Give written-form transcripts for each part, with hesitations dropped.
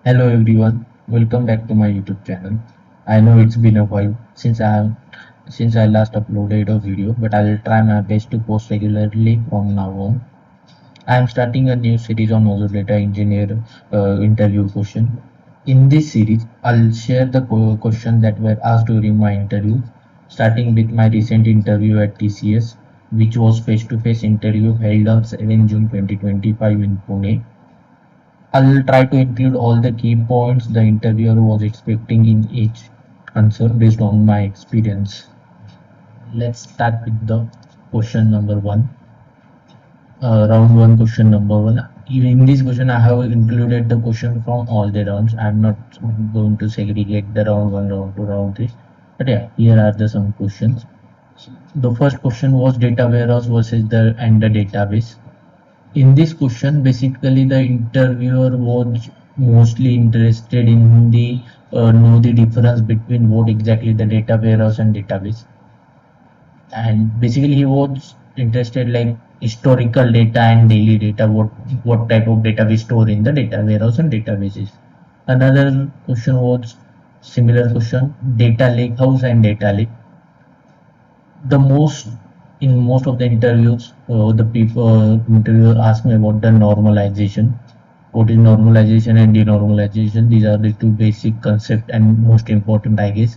Hello everyone, welcome back to my YouTube channel. I know it's been a while since I last uploaded a video, but I will try my best to post regularly from now on. I am starting a new series on Azure Data Engineer interview question. In this series, I'll share the questions that were asked during my interview, starting with my recent interview at TCS, which was face-to-face interview held on 7 June 2025 in Pune. I'll try to include all the key points the interviewer was expecting in each answer based on my experience. Let's start with the question number one. Round one, question number one. In this question, I have included the question from all the rounds. I'm not going to segregate the round one, round two, round three. But yeah, here are the some questions. The first question was data warehouse versus the database. In this question, basically the interviewer was mostly interested in the know the difference between what exactly the data warehouse and database, and basically he was interested like historical data and daily data, what type of data we store in the data warehouse and databases. Another question was similar question, data lake house and data lake. The most In most of the interviews, the people interviewer ask me about the normalization. What is normalization and denormalization? These are the two basic concept and most important, I guess.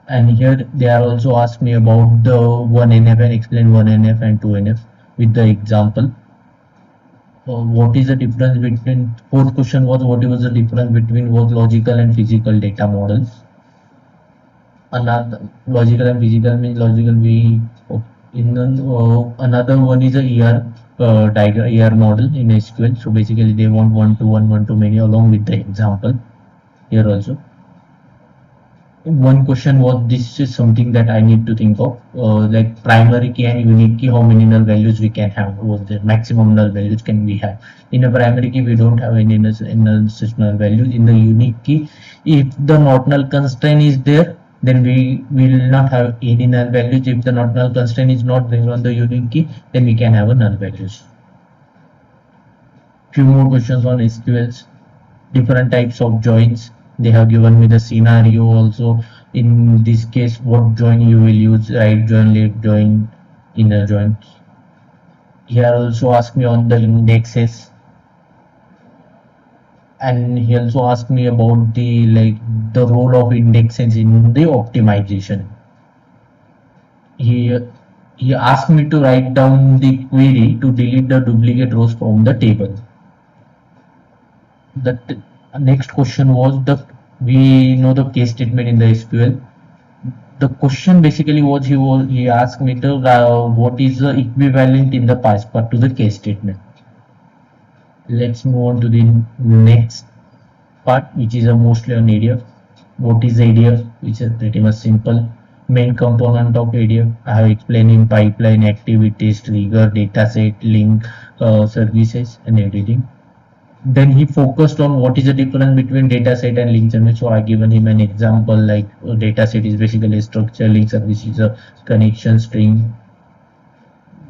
And here they are also asked me about the 1NF and explain 1NF and 2NF with the example. What is the difference between, fourth question was what was the difference between both logical and physical data models. Another logical and physical means logical we in another one is a diagram ER model in SQL. So basically they want one to one, one to many along with the example here also. One question was, this is something that I need to think of, like primary key and unique key, how many null values we can have, what the maximum null values can we have. In a primary key we don't have any such null values. In the unique key, if the not null constraint is there, then we will not have any null values. If the not null constraint is not there on the unique key, then we can have a null values. Few more questions on SQLs, different types of joins. They have given me the scenario also. In this case, what join you will use, right join, left join, inner join. Here also ask me on the indexes, and he also asked me about the role of indexes in the optimization. He asked me to write down the query to delete the duplicate rows from the table. The next question was, we know the case statement in the SQL. The question basically was, he asked me to what is the equivalent in the past part to the case statement. Let's move on to the next part, which is mostly on ADF. What is ADF? Which is pretty much simple. Main component of ADF I have explained in pipeline, activities, trigger, dataset, link, services, and everything. Then he focused on what is the difference between dataset and link service. So I given him an example like dataset is basically a structure, link service is a connection string.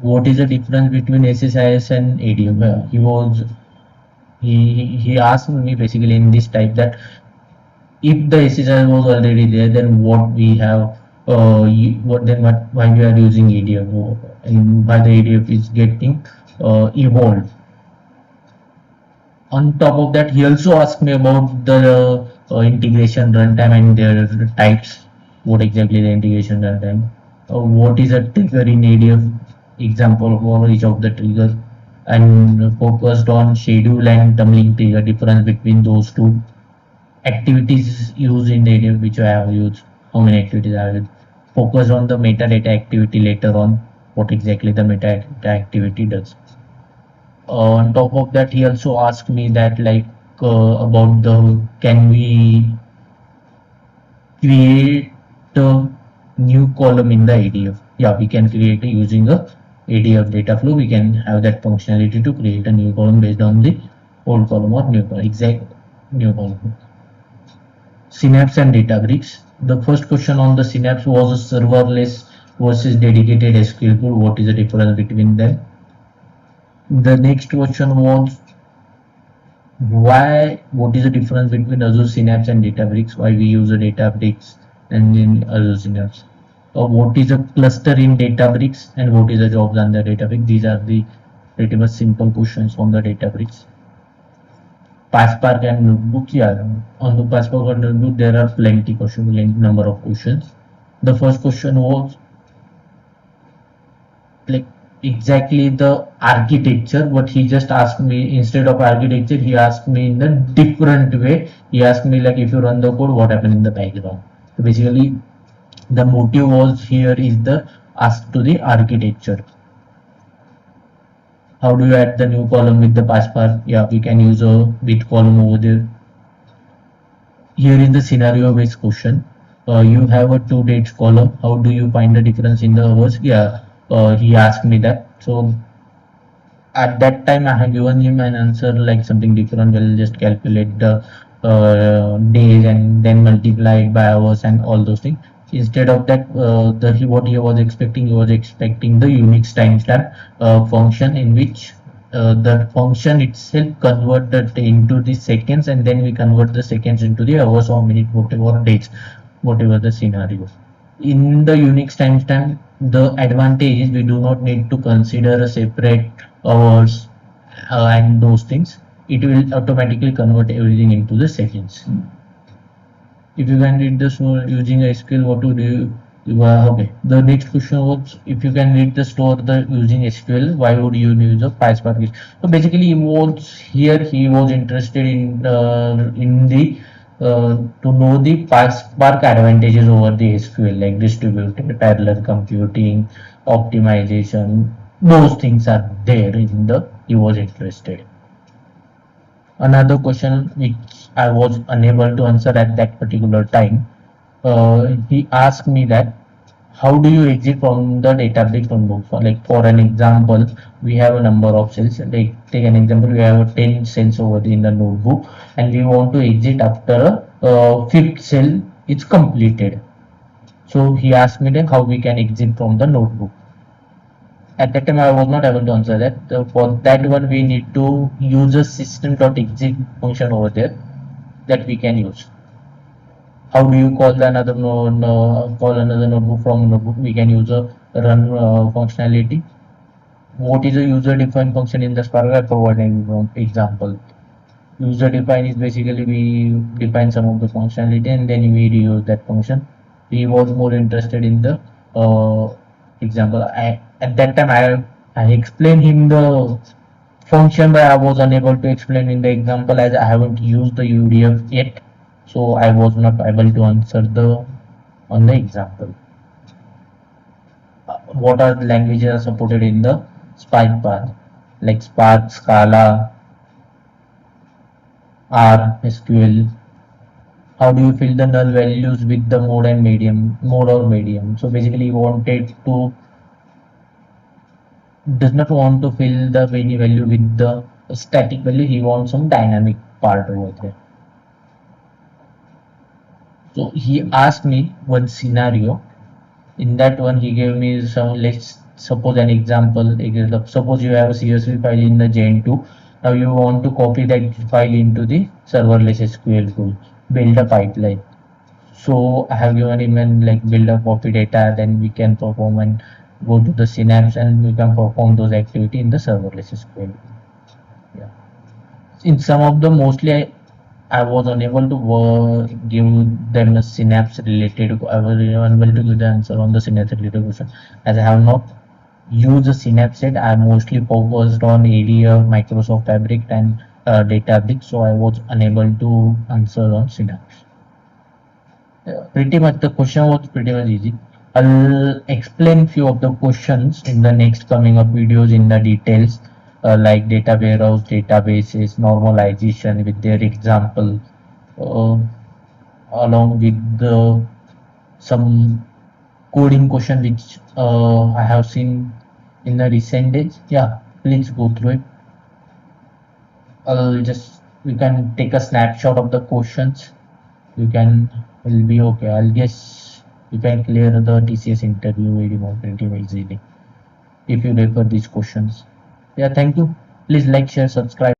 What is the difference between SSIS and ADF? He asked me basically in this type that if the SSIS was already there, then what we have, why we are using ADF, and why the ADF is getting evolved. On top of that, he also asked me about the integration runtime and their types. What exactly the integration runtime? What is a trigger in ADF? Example for each of the triggers, and focused on schedule and tumbling trigger, difference between those two. Activities used in ADF, which I have used. How many activities I have used? Focus on the metadata activity later on. What exactly the metadata activity does. On top of that, he also asked me that about the, can we create a new column in the ADF? Yeah, we can create it using a ADF data flow. We can have that functionality to create a new column based on the old column or new column, exact new column. Synapse and Databricks. The first question on the Synapse was a serverless versus dedicated SQL tool. What is the difference between them? The next question was what is the difference between Azure Synapse and Databricks, why we use a Databricks and in Azure Synapse, or what is a cluster in Databricks and what is the jobs under Databricks. These are the pretty much simple questions from the Databricks. PySpark and notebook, yeah, on the PySpark and notebook there are plenty questions, plenty number of questions. The first question was like exactly the architecture, but he just asked me, instead of architecture he asked me in a different way. He asked me like, if you run the code, what happened in the background. So basically the motive was here is the ask to the architecture. How do you add the new column with the password? Yeah, we can use a with column over there. Here in the scenario based question, you have a two dates column, how do you find the difference in the hours? Yeah, he asked me that. So at that time I had given him an answer like something different. We'll just calculate the days and then multiply it by hours and all those things. Instead of that, what he was expecting, he was expecting the Unix timestamp function, in which the function itself converted into the seconds, and then we convert the seconds into the hours or minute, whatever dates, whatever the scenario. In the Unix timestamp, the advantage is we do not need to consider a separate hours and those things. It will automatically convert everything into the seconds. If you can read this using SQL, what would you okay. The next question was, if you can read the store the using SQL, why would you use a PySpark? So basically, he was interested in the to know the PySpark advantages over the SQL, like distributed parallel computing, optimization. Those things are there in the he was interested. Another question which I was unable to answer at that particular time, he asked me that how do you exit from the database notebook? Like for an example, we have a number of cells. Like take an example, we have 10 cells over in the notebook, and we want to exit after a fifth cell is completed. So he asked me then how we can exit from the notebook. At that time I was not able to answer that. So for that one we need to use a system.exit function over there that we can use. How do you call another call another notebook from a notebook? We can use a run functionality. What is a user defined function in the Spark? I provide an example. User define is basically we define some of the functionality and then we reuse that function. He was more interested in the example. At that time I explained him the function, but I was unable to explain in the example as I haven't used the UDF yet, so I was not able to answer the on the example. What are the languages are supported in the Spark path, like Spark, Scala, R, SQL. How do you fill the null values with the mode or medium? So basically, you wanted to does not want to fill the any value with the static value. He wants some dynamic part over there. So he asked me one scenario. In that one, he gave me some. Let's suppose an example. Suppose you have a CSV file in the Gen2. Now you want to copy that file into the serverless SQL tool. Build a pipeline. So I have given him an like build a copy data. Then we can perform and go to the Synapse and we can perform those activity in the serverless SQL. Yeah. In some of the mostly I was unable to give them a Synapse related. I was unable to give the answer on the Synapse related question as I have not used the Synapse yet. I mostly focused on ADF, Microsoft Fabric, and Databricks, so I was unable to answer on Synapse. Pretty much the question was pretty much easy. I'll explain few of the questions in the next coming up videos in the details, like data warehouse, databases, normalization with their example, uh, along with the some coding question which I have seen in the recent days. Yeah, please go through it. I'll just we can take a snapshot of the questions. You can will be okay. I'll guess you can clear the TCS interview very easily if you refer these questions. Yeah, thank you. Please like, share, subscribe.